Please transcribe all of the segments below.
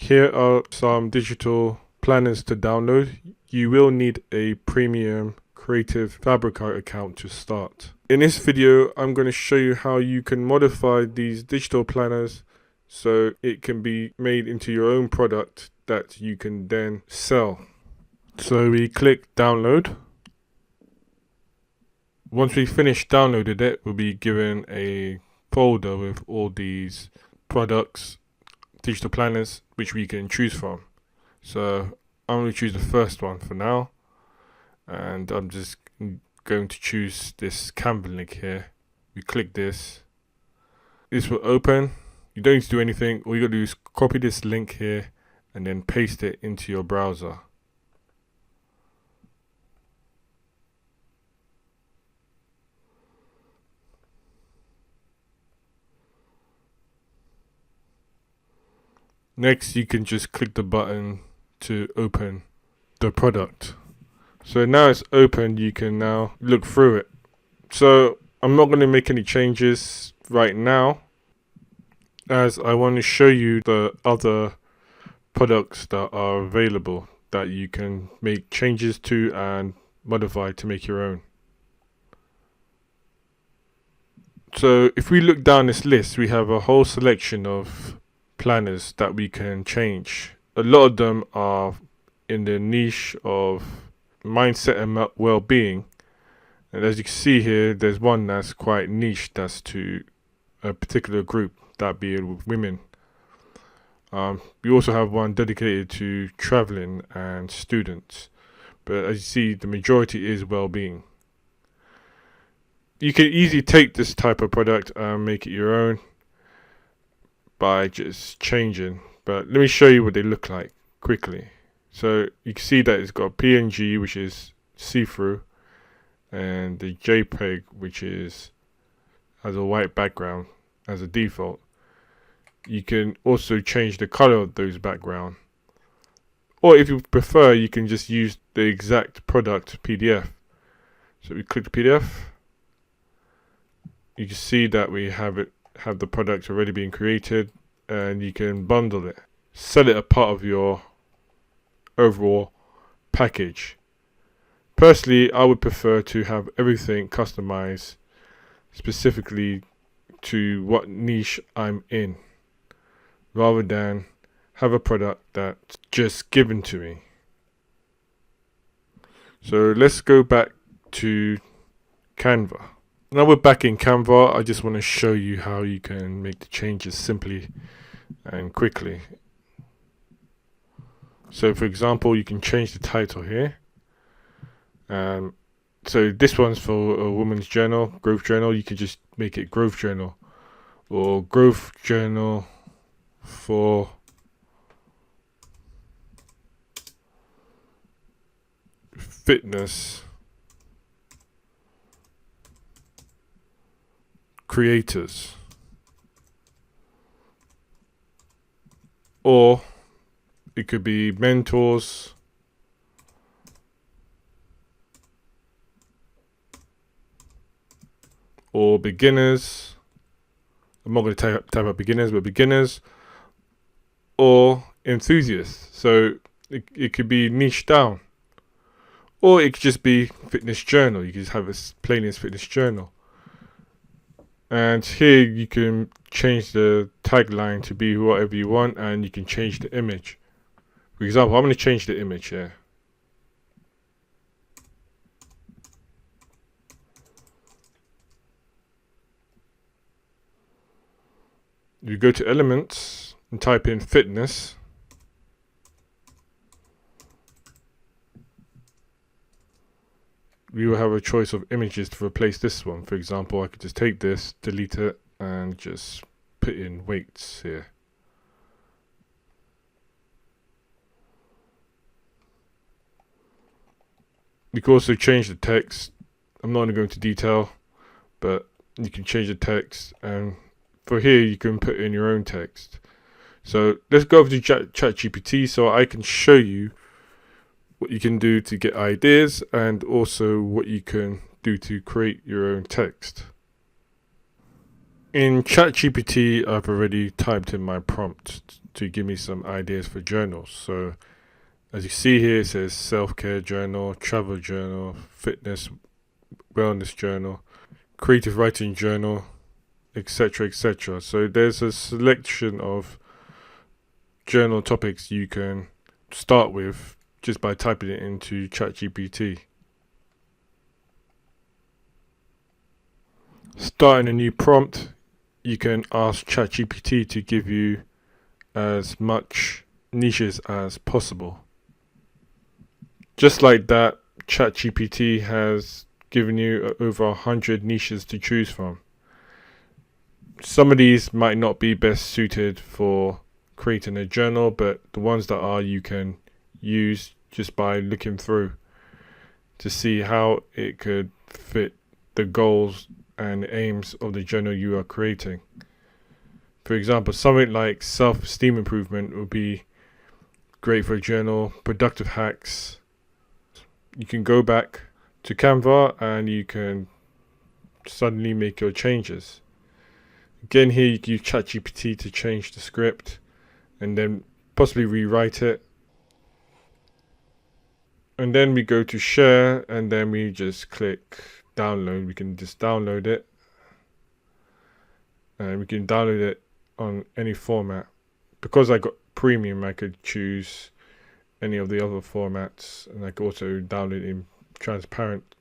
Here are some digital planners to download. You will need a premium Creative Fabrica account to start. In this video, I'm going to show you how you can modify these digital planners so it can be made into your own product that you can then sell. So we click download. Once we finish downloaded it, we'll be given a folder with all these products, digital planners, which we can choose from. So I'm going to choose the first one for now, and I'm just going to choose this Canva link here. We click this. This will open. You don't need to do anything. All you got to do is copy this link here and then paste it into your browser. Next, you can just click the button to open the product. So now it's open, you can now look through it. So I'm not going to make any changes right now, as I want to show you the other products that are available that you can make changes to and modify to make your own. So if we look down this list, we have a whole selection of planners that we can change. A lot of them are in the niche of mindset and well-being, and as you can see here, there's one that's quite niche, that's to a particular group, that being with women. We also have one dedicated to traveling and students, but as you see, the majority is well-being. You can easily take this type of product and make it your own by just changing, but let me show you what they look like quickly. So you can see that it's got PNG, which is see-through, and the JPEG, which has a white background as a default. You can also change the color of those background, or if you prefer, you can just use the exact product PDF. So we click the PDF. You can see that we have the product already being created, and you can bundle it, sell it a part of your overall package. Personally, I would prefer to have everything customized specifically to what niche I'm in, rather than have a product that's just given to me. So let's go back to Canva. Now we're back in Canva. I just want to show you how you can make the changes simply and quickly. So for example, you can change the title here. So this one's for a woman's journal, growth journal. You can just make it growth journal, or growth journal for fitness creators, or it could be mentors, or beginners. I'm not going to type out beginners, but beginners, or enthusiasts. So it could be niche down, or it could just be fitness journal. You could just have a plain as fitness journal. And here you can change the tagline to be whatever you want, and you can change the image. For example, I'm going to change the image here. You go to elements and type in fitness. We will have a choice of images to replace this one. For example, I could just take this, delete it, and just put in weights here. You can also change the text. I'm not going to go into detail, but you can change the text, and for here you can put in your own text. So let's go over to ChatGPT so I can show you what you can do to get ideas, and also what you can do to create your own text. In ChatGPT, I've already typed in my prompt to give me some ideas for journals. So as you see here, it says self-care journal, travel journal, fitness, wellness journal, creative writing journal, etc., etc. So there's a selection of journal topics you can start with just by typing it into ChatGPT. Starting a new prompt, you can ask ChatGPT to give you as much niches as possible. Just like that, ChatGPT has given you over 100 niches to choose from. Some of these might not be best suited for creating a journal, but the ones that are, you can use just by looking through to see how it could fit the goals and aims of the journal you are creating. For example, something like self-esteem improvement would be great for a journal. Productive hacks, you can go back to Canva and you can suddenly make your changes. Again, here you can use ChatGPT to change the script and then possibly rewrite it. And then we go to share, and then we just click download. We can just download it, and we can download it on any format. Because I got premium, I could choose any of the other formats, and I could also download it in transparent.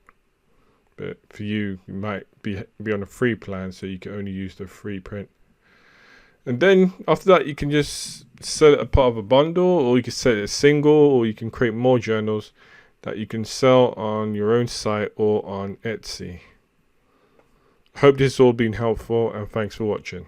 But for you, you might be on a free plan, so you can only use the free print. And then after that, you can just sell it as part of a bundle, or you can sell it as single, or you can create more journals that you can sell on your own site or on Etsy. Hope this has all been helpful, and thanks for watching.